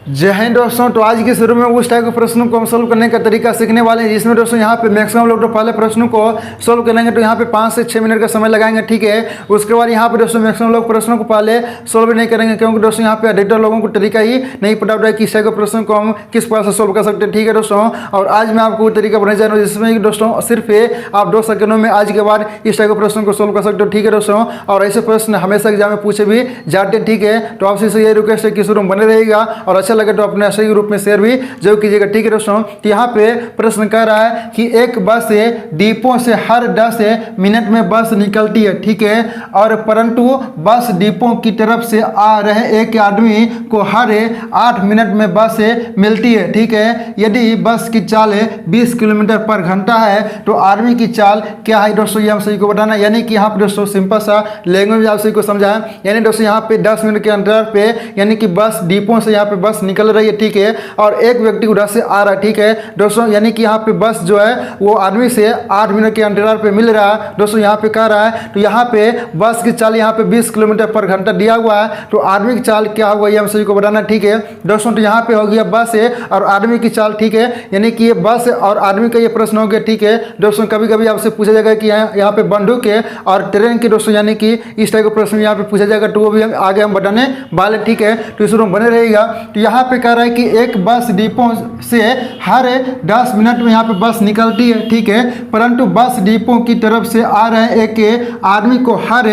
जय हिंद दोस्तों। तो आज के शुरू में उस टाइप के प्रश्नों को हम सोल्व करने का तरीका सीखने वाले हैं, जिसमें दोस्तों यहाँ पे मैक्सिमम लोग तो पहले प्रश्नों को सोल्व करेंगे तो यहाँ पे 5 से 6 मिनट का समय लगाएंगे, ठीक है। उसके बाद यहाँ पे दोस्तों मैक्सिमम लोग प्रश्नों को पहले सोल्व नहीं करेंगे, क्योंकि दोस्तों यहाँ पे अधिकतर लोगों को तरीका ही नहीं पता होता है कि इस टाइप के प्रश्न को हम किस प्रकार से सोल्व कर सकते हैं, ठीक है दोस्तों। और आज मैं आपको तरीका बताने जा रहा हूँ जिसमें दोस्तों सिर्फ आप 2 सेकंडों में आज के बाद इस टाइप के प्रश्न को सोल्व कर सकते हो, ठीक है दोस्तों। और ऐसे प्रश्न हमेशा एग्जाम में पूछे भी जाते हैं, ठीक है। तो आपसे यही रिक्वेस्ट है कि शुरू में बने रहेगा और अच्छा लगे तो अपने सही ग्रुप में शेयर भी जरूर कीजिएगा, ठीक है दोस्तों। तो यहाँ पे प्रश्न कह रहा है कि एक बस डिपो से हर 10 मिनट में बस निकलती है, ठीक है। और परंतु बस डिपो की तरफ से आ रहे एक आदमी को हर 8 मिनट में बस मिलती है, ठीक है। यदि बस की चाल 20 किलोमीटर पर घंटा है तो आदमी की चाल क्या है दोस्तों, ये हम सही को बताना। यानी कि यहाँ पे दोस्तों सिंपल सा लैंग्वेज आप सही को समझाएं। यानी दोस्तों यहाँ पे 10 मिनट के अंतराल पे यानी कि बस डिपो से यहाँ पे बस निकल रही है, ठीक है। और एक व्यक्ति उधर से आ रहा है, ठीक है दोस्तों। यानी कि यहाँ पे बस जो है वो आदमी से 8 मिनट के अंतराल पे मिल रहा है दोस्तों। यहाँ पे कह रहा है तो यहाँ पे बस की चाल यहाँ पे 20 किलोमीटर पर घंटा दिया हुआ है, तो आदमी की चाल क्या होगा ये हम सभी को बताना, ठीक है दोस्तों। तो यहाँ पे हो गया बस और आदमी की चाल, ठीक है। यानी कि ये बस और आदमी का ये प्रश्न हो गया, ठीक है दोस्तों। कभी कभी आपसे पूछा जाएगा कि यहाँ पे बंदूक है और ट्रेन की दोस्तों, यानी कि इस टाइप का प्रश्न यहाँ पे पूछा जाएगा, तो वो भी आगे हम बताने वाले, ठीक है। तो इस रूम बने रहेगा। तो यहाँ पे कह रहा है कि एक बस डिपो से हर 10 मिनट में यहाँ पे बस निकलती है, ठीक है। परंतु बस डिपो की तरफ से आ रहे एक आदमी को हर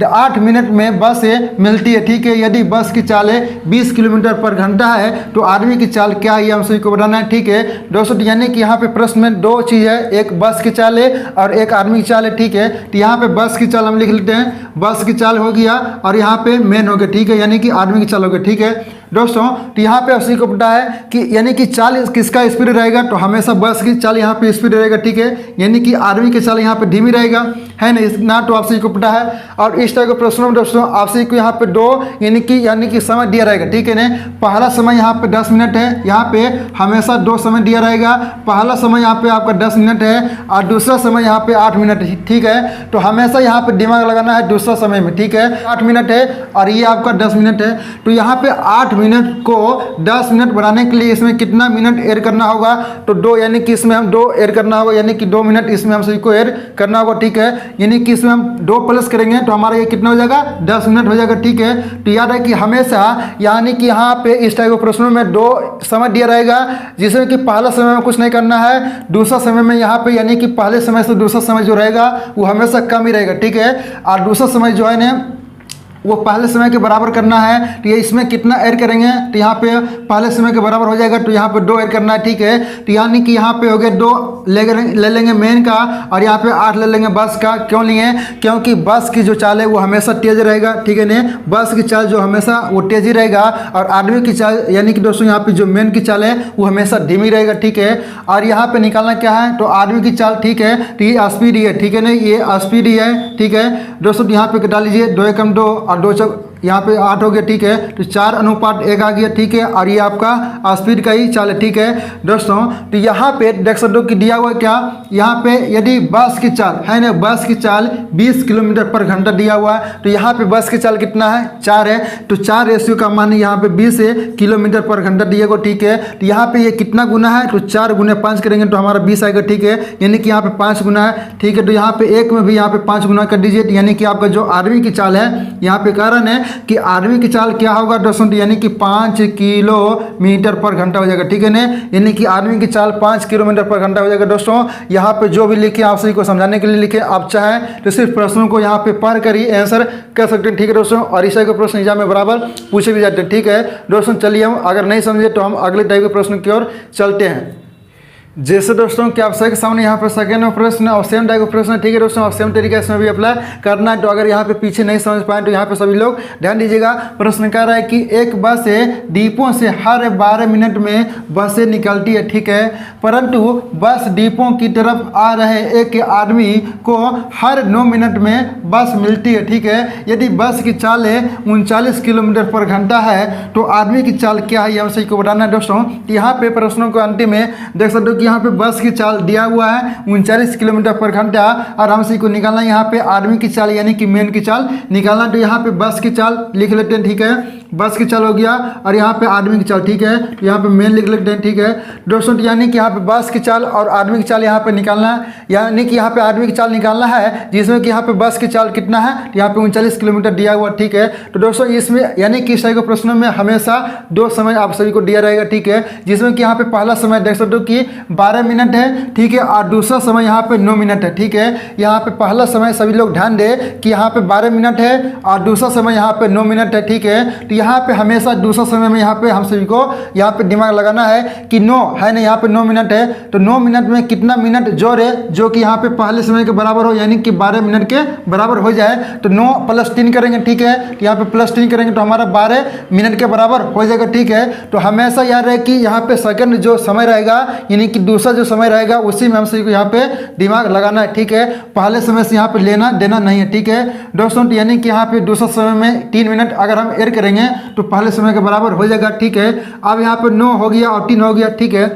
8 मिनट में बस मिलती है, ठीक है। यदि बस की चाल 20 किलोमीटर पर घंटा है तो आदमी की चाल क्या है हम सभी को बताना है, ठीक है दोस्तों। यानी कि यहाँ पे प्रश्न में 2 चीज़ है, एक बस की चाल है और एक आदमी की चाल है, ठीक है। तो यहाँ पे बस की चाल हम लिख लेते हैं, बस की चाल हो गया और यहाँ पे मेन हो गया, ठीक है। यानी कि आदमी की चाल हो गया, ठीक है दोस्तों। तो यहाँ पे उसी को पता है कि यानी कि चाल किसका स्पीड रहेगा, तो हमेशा बस की चाल यहाँ पे स्पीड रहेगा, ठीक है। यानी कि आदमी की चाल यहाँ पे धीमी रहेगा, है ना, तो आपसे को पता है। और इस टाइप के प्रश्नों में दोस्तों आपसे को यहाँ पे 2 यानी कि समय दिया रहेगा, ठीक है ना। पहला समय यहाँ पे 10 मिनट है, यहाँ पे हमेशा 2 समय दिया रहेगा। पहला समय यहाँ पे आपका 10 मिनट है और दूसरा समय यहाँ पे 8 मिनट है, ठीक है। तो हमेशा यहाँ पे दिमाग लगाना है दूसरा समय में, ठीक है। 8 मिनट है और ये आपका 10 मिनट है। तो यहाँ पे 8 मिनट को 10 मिनट बनाने के लिए इसमें कितना मिनट ऐड करना होगा, तो 2, यानी कि इसमें हम 2 ऐड करना होगा, यानी कि 2 मिनट इसमें हम सभी को ऐड करना होगा, ठीक है। यानी कि इसमें हम 2 प्लस करेंगे तो हमारा ये कितना हो जाएगा, 10 मिनट हो जाएगा, ठीक है। तो याद है कि हमेशा यानी कि यहाँ पे इस टाइप के प्रश्नों में 2 समय दिया रहेगा, जिसमें कि पहला समय में कुछ नहीं करना है, दूसरा समय में यहाँ पे यानी कि पहले समय से दूसरा समय जो रहेगा वो हमेशा कम ही रहेगा, ठीक है। और दूसरा समय जो है ना वो पहले समय के बराबर करना है, तो ये इसमें कितना ऐड करेंगे, तो यहाँ पे पहले समय के बराबर हो जाएगा, तो यहाँ पे 2 ऐड करना है, ठीक है। तो यानी कि यहाँ पे हो गया 2 ले लेंगे मेन का और यहाँ पे 8 ले लेंगे बस का। क्यों लिए, क्योंकि बस की जो चाल है वो हमेशा तेज रहेगा, ठीक है ना। बस की चाल जो हमेशा वो तेज ही रहेगा और आदमी की चाल यानी कि दोस्तों यहाँ पे जो मेन की चाल है वो हमेशा धीमी रहेगा, ठीक है। और यहाँ पे निकालना क्या है, तो आदमी की चाल, ठीक है। तो ये स्पीड ही है, ठीक है ना, ये स्पीड ही है, ठीक है दोस्तों। यहाँ पे डाल लीजिए 2 एकम 2 और 2 चौक यहाँ पे 8 हो गया, ठीक है। तो 4:1 आ गया, ठीक है। और ये आपका स्पीड का ही चाल है, ठीक है दोस्तों। तो यहाँ पे देख सकते हो कि दिया हुआ क्या, यहाँ पे यदि बस की चाल है ना, बस की चाल 20 किलोमीटर पर घंटा दिया हुआ है, तो यहाँ पे बस की चाल कितना है, 4 है। तो 4 रेशियो का मान यहाँ पे 20 किलोमीटर पर घंटा दिया गया, ठीक है। तो यहाँ पे ये कितना गुना है, तो 4 गुना 5 करेंगे तो हमारा 20 आएगा, ठीक है। यानी कि यहाँ पे 5 गुना है, ठीक है। तो यहाँ पे 1 में भी यहाँ पे 5 गुना कर दीजिए, यानी कि आपका जो आदमी की चाल है यहाँ पे कारण है कि आदमी की चाल क्या होगा दोस्तों, यानी कि 5 किलोमीटर पर घंटा हो जाएगा, ठीक है ना। यानी कि आदमी की चाल 5 किलोमीटर पर घंटा हो जाएगा दोस्तों। यहाँ पे जो भी लिखे आप सभी को समझाने के लिए लिखे, आप चाहें तो सिर्फ प्रश्नों को यहाँ पे पढ़ कर ही आंसर कर सकते हैं, ठीक है दोस्तों। और इस टाइप के प्रश्न एग्जाम में बराबर पूछे भी जाते हैं, ठीक है दोस्तों। चलिए हम अगर नहीं समझे तो हम अगले टाइप के प्रश्न की ओर चलते हैं। जैसे दोस्तों कि आप सबके सामने यहाँ पर सेकेंड प्रश्न और सेम टाइप का प्रश्न, ठीक है दोस्तों। और सेम तरीके से भी अप्लाई करना है, तो अगर यहाँ पे पीछे नहीं समझ पाए तो यहाँ पे सभी लोग ध्यान दीजिएगा। प्रश्न कह रहा है कि एक बस डिपो से हर 12 मिनट में बसें निकलती है, ठीक है। परंतु बस डिपो की तरफ आ रहे एक आदमी को हर 9 मिनट में बस मिलती है, ठीक है। यदि बस की चाल 39 किलोमीटर पर घंटा है तो आदमी की चाल क्या है, हम सही को बताना है दोस्तों। यहाँ पे प्रश्नों को अंतिम में देख सकते हो कि यहाँ पे बस की चाल दिया हुआ है 39 किलोमीटर पर घंटा और हमसे को निकालना है यहाँ पे आर्मी की चाल यानी कि मेन की चाल निकालना। तो यहाँ पे बस की चाल लिख लेते हैं, ठीक है, बस की चाल हो गया और यहाँ पे आर्मी की चाल, ठीक है, तो यहाँ पे मेन लिख लेते हैं, ठीक है दोस्तों। यानी कि यहाँ पे बस की चाल और आर्मी की चाल यहाँ पे निकालना है, यानी कि यहाँ पे आर्मी की चाल निकालना है जिसमें कि यहाँ पे बस की चाल कितना है, यहाँ पे 39 किलोमीटर दिया हुआ, ठीक है। तो दोस्तों इसमें यानी कि इस टाइप के प्रश्नों में हमेशा 2 समय आप सभी को दिया रहेगा, ठीक है, जिसमें कि यहाँ पे पहला समय देख सकते हो कि 12 मिनट है, ठीक है, और दूसरा समय यहाँ पे 9 मिनट है, ठीक है। यहाँ पे पहला समय सभी लोग ध्यान दे कि यहाँ पे 12 मिनट है और दूसरा समय यहाँ पे 9 मिनट है, ठीक है। तो यहाँ पे हमेशा दूसरा समय में यहाँ पे हम सभी को यहाँ पे दिमाग लगाना है कि 9 है ना, यहाँ पे 9 मिनट है, तो 9 मिनट में कितना मिनट जोड़े जो कि यहाँ पे पहले समय के बराबर हो, यानी कि 12 मिनट के बराबर हो जाए। तो 9 + 3 करेंगे, ठीक है, तो यहाँ पे +3 करेंगे तो हमारा 12 मिनट के बराबर हो जाएगा, ठीक है। तो हमेशा याद रहे कि यहाँ पे सेकंड जो समय रहेगा यानी कि दूसरा जो समय रहेगा उसी में हम सभी को यहाँ पे दिमाग लगाना है, ठीक है, पहले समय से यहाँ पे लेना देना नहीं है, ठीक है दोस्तों। तो यानी कि यहाँ पे दूसरा समय में 3 मिनट अगर हम ऐड करेंगे तो पहले समय के बराबर हो जाएगा, ठीक है। अब यहाँ पे 9 हो गया और 3 हो गया, ठीक है।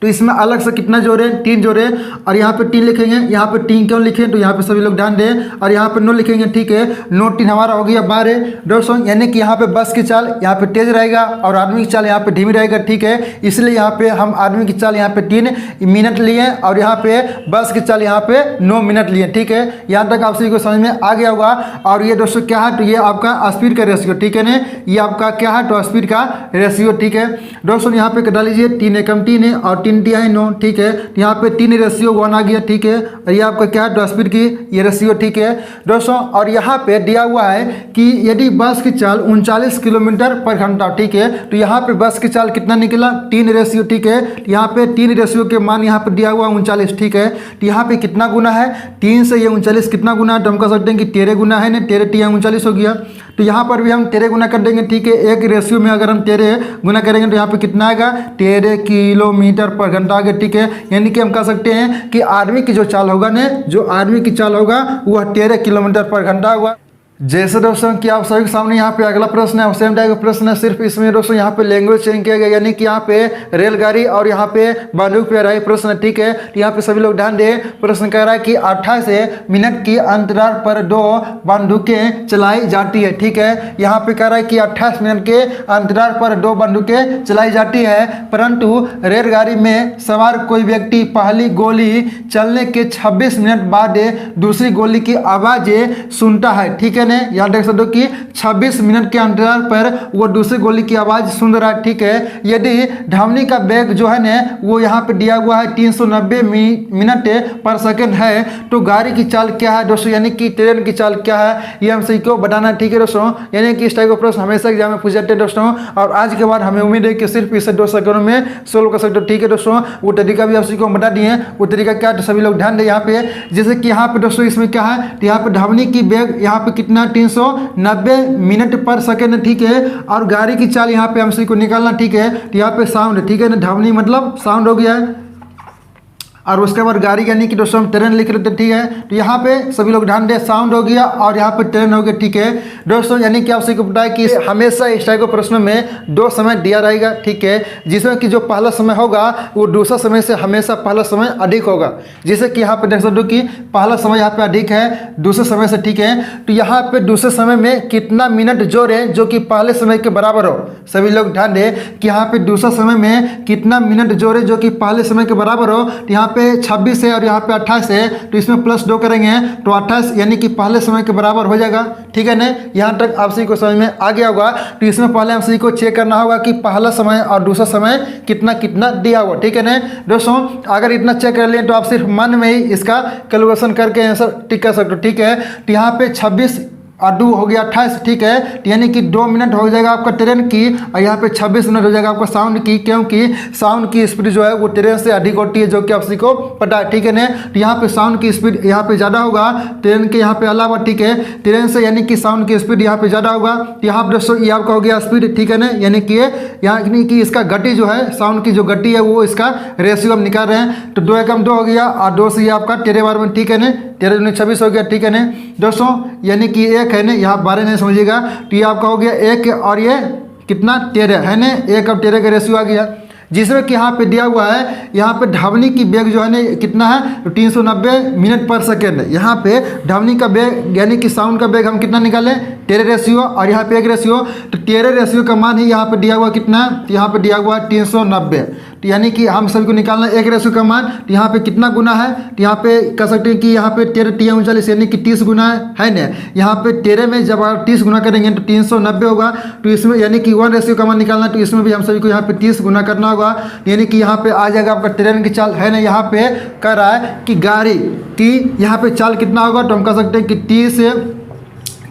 तो इसमें अलग से कितना जोड़े, 3 जोड़े और यहाँ पे 3 लिखेंगे। यहाँ पे 3 क्यों लिखें तो यहाँ पे सभी लोग ध्यान दें, और यहाँ पे 9 लिखेंगे, ठीक है। 9 3 हमारा हो गया 12 दोस्तों। यानी कि यहाँ पे बस की चाल यहाँ पे तेज रहेगा और आदमी की चाल यहाँ पे धीमी रहेगा, ठीक है। इसलिए यहाँ पे हम आदमी की चाल यहाँ पे 3 मिनट लिए और यहाँ पे बस की चाल यहाँ पे 9 मिनट लिए, ठीक है। यहाँ तक आप सभी को समझ में आ गया होगा। और ये दोस्तों क्या है, तो ये आपका स्पीड का रेशियो, ठीक है ना, ये आपका क्या है तो स्पीड का रेशियो, ठीक है दोस्तों। यहाँ पे कटा लीजिए 3 एकम 3 है और 3 × 9, ठीक है। यहाँ पे 3:1 आ गया, ठीक है। और ये आपका क्या है तो स्पीड की ये रेशियो, ठीक है दोस्तों। और यहाँ पे दिया हुआ है कि यदि बस की चाल 39 किलोमीटर पर घंटा, ठीक है, तो यहाँ पे बस की चाल कितना निकला 3 रेशियो, ठीक है। यहाँ पे 3 रेशियो के मान यहाँ पे दिया हुआ 39, ठीक है। तो यहाँ पे कितना गुना है 3 से ये 39 कितना गुना है तो हम कह सकते हैं कि 13 गुना है ना, 13 × 39 हो गया। तो यहाँ पर भी हम 13 गुना कर देंगे, ठीक है। एक रेशियो में अगर हम 13 गुना करेंगे तो यहाँ पे कितना आएगा 13 किलोमीटर पर घंटा आ गया, ठीक है। यानी कि हम कह सकते हैं कि आदमी की जो चाल होगा ना, जो आदमी की चाल होगा वह 13 किलोमीटर पर घंटा होगा। जैसे दोस्तों कि आप सभी के सामने यहाँ पे अगला प्रश्न है, सेम टाइप का प्रश्न है, सिर्फ इसमें दोस्तों यहाँ पे लैंग्वेज चेंज किया गया, यानी कि यहाँ पे रेलगाड़ी और यहाँ पे बंदूक पे रहा है प्रश्न, ठीक है। तो यहाँ पे सभी लोग ध्यान दें, प्रश्न कह रहा है कि 28 मिनट की अंतराल पर 2 बंदूकें चलाई जाती है, ठीक है। यहाँ पे कह रहा है कि 28 मिनट के अंतराल पर 2 बंदूकें चलाई जाती है, परंतु रेलगाड़ी में सवार कोई व्यक्ति पहली गोली चलने के 26 मिनट बाद दूसरी गोली की आवाज़ सुनता है, ठीक है। यहाँ देख सकते हो कि 26 मिनट के अंतराल पर वो दूसरी गोली की आवाज सुन रहा है, ठीक है। यदि ध्वनि का वेग जो है ना वो यहाँ पे दिया हुआ है 390 मिनट पर सेकंड है, तो गाड़ी की चाल क्या है दोस्तों, यानी कि ट्रेन की चाल क्या है, ये हम सही को बताना है, ठीक है दोस्तों। यानी कि इस टाइप का प्रश्न हमेशा एग्जाम में पूछ जाते हैं दोस्तों, और आज के बाद हमें उम्मीद है कि सिर्फ इसे 2 सेकंडों में सोल्व कर सकते हो, ठीक है दोस्तों। वो तरीका भी आप सभी को बता दिए, वो तरीका क्या तो सभी लोग ध्यान दें यहाँ पे। जैसे कि यहाँ पे दोस्तों इसमें क्या है, तो यहाँ पे ध्वनि की वेग यहाँ पे कितना 390 मिनट पर सेकंड, ठीक है। और गाड़ी की चाल यहाँ पे हम सभी को निकालना, ठीक है। तो यहाँ पे साउंड, ठीक है ना, ध्वनि मतलब साउंड हो गया है, और उसके बाद गाड़ी यानी कि दोस्तों हम ट्रेन लिख लेते, ठीक है। तो यहाँ पे सभी लोग ध्यान दें, साउंड हो गया और यहाँ पे ट्रेन हो गया, ठीक है दोस्तों। यानी कि आप सभी को पता है कि हमेशा इस टाइप के प्रश्नों में 2 समय दिया रहेगा, ठीक है, जिसमें कि जो पहला समय होगा वो दूसरा समय से हमेशा पहला समय अधिक होगा। जैसे कि यहाँ पे देख सकते हो कि पहला समय यहाँ पे अधिक है दूसरे समय से, ठीक है। तो यहाँ पे दूसरे समय में कितना मिनट जोड़े जो कि पहले समय के बराबर हो, सभी लोग ध्यान दें कि यहाँ पे दूसरा समय में कितना मिनट जोड़े जो कि पहले समय के बराबर हो। तो यहाँ पे 26 है और यहाँ पे 28 है, तो इसमें +2 करेंगे तो 28 यानी कि पहले समय के बराबर हो जाएगा, ठीक है ना। यहाँ तक आप सभी को समझ में आ गया होगा। तो इसमें पहले हम सभी को चेक करना होगा कि पहला समय और दूसरा समय कितना कितना दिया हुआ, ठीक है ना दोस्तों। अगर इतना चेक कर लें तो आप सिर्फ मन में ही इसका कैलकुलेशन करके आंसर टिक कर सकते हो, ठीक है। तो यहाँ पे 26 और 2 हो गया 28, ठीक है। तो यानी कि 2 मिनट हो जाएगा आपका ट्रेन की और यहाँ पे 26 मिनट हो जाएगा आपका साउंड की, क्योंकि साउंड की स्पीड जो है वो ट्रेन से अधिक होती है, जो कि आप सभी को पता है, ठीक है ना। तो यहाँ पे साउंड की स्पीड यहाँ पे ज़्यादा होगा ट्रेन के यहाँ पे अलावा, ठीक है, ट्रेन से, यानी कि साउंड की स्पीड यहाँ पे ज़्यादा होगा। तो यहाँ पर दोस्तों ये आपका हो गया स्पीड, ठीक है ना, यानी कि यानी कि इसका गति जो है, साउंड की जो गति है वो इसका रेशियो हम निकाल रहे हैं। तो 2 एकम 2 हो गया और 2 से ये आपका 13 बार में, ठीक है ना, 13 दूनी 26 हो गया, ठीक है ना दोस्तों। यानी कि 1 है ना, यहाँ 12 नहीं समझिएगा, तो ये आपका हो गया 1 और ये कितना 13 है ना, 1 और 13 का रेशियो आ गया। जिसमें कि यहाँ पे दिया हुआ है, यहाँ पे ढावनी की वेग जो है ना कितना है, तो 390 मिनट पर सेकेंड। यहाँ पे ढावनी का वेग यानी कि साउंड का वेग हम कितना निकालें, टेरे रेशियो, और यहाँ पे एक रेशियो, तो टेरे रेशियो का मान ही यहाँ पे दिया हुआ कितना, तो यहाँ पे दिया हुआ 390। तो यानी कि हम सभी को निकालना एक रेशियो का मान, तो यहाँ पे कितना गुना है, तो यहाँ पे कह सकते हैं कि यहाँ पे टेरे टी 39 यानी कि 30 गुना है ना। यहाँ पे टेरे में जब आप 30 गुना करेंगे तो 390 होगा, तो इसमें यानी कि 1 रेशियो का मान निकालना, तो इसमें भी हम सभी को यहाँ पे 30 गुना करना होगा, यानी कि यहाँ पे आ जाएगा आपका ट्रेन की चाल है ना। यहाँ पे कह रहा है कि गाड़ी की यहाँ पे चाल कितना होगा, तो हम कह सकते हैं कि 30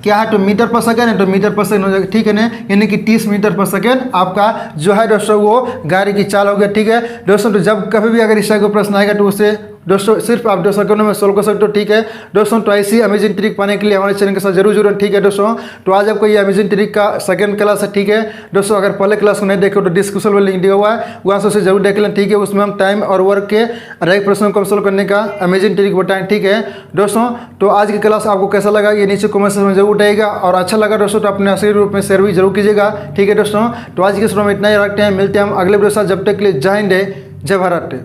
क्या है, तो मीटर पर सेकेंड है, तो मीटर पर सेकेंड हो जाएगा, ठीक है ना। यानी कि 30 मीटर पर सेकेंड आपका जो है दोस्तों वो गाड़ी की चाल हो गया, ठीक है दोस्तों। तो जब कभी भी अगर इस टाइप का प्रश्न आएगा तो उसे दोस्तों सिर्फ आप 2 सेकंडों में सोल्व कर सकते हो, ठीक है दोस्तों। तो ऐसी अमेजिंग ट्रिक पाने के लिए हमारे चैनल के साथ जरूर जुड़ें, ठीक है दोस्तों। तो आज आपको ये अमेजिंग ट्रिक का सेकंड क्लास है, ठीक है दोस्तों। अगर पहले क्लास को नहीं देखे तो डिस्क्रिप्शन में लिंक दिया हुआ है, वहाँ से उसे जरूर देख लें, ठीक है। उसमें हम टाइम और वर्क के हर प्रश्नों को सोल्व करने का अमेजिंग ट्रिक बताएं, ठीक है दोस्तों। तो आज की क्लास आपको कैसा लगा ये नीचे कमेंट सेक्शन में जरूर बताइएगा, और अच्छा लगा दोस्तों तो अपने असली रूप में शेयर भी जरूर कीजिएगा, ठीक है दोस्तों। तो आज के शुरू में इतना ही रखते हैं, मिलते हैं हम अगले वीडियो के साथ, जब तक के लिए जय हिंद जय भारत।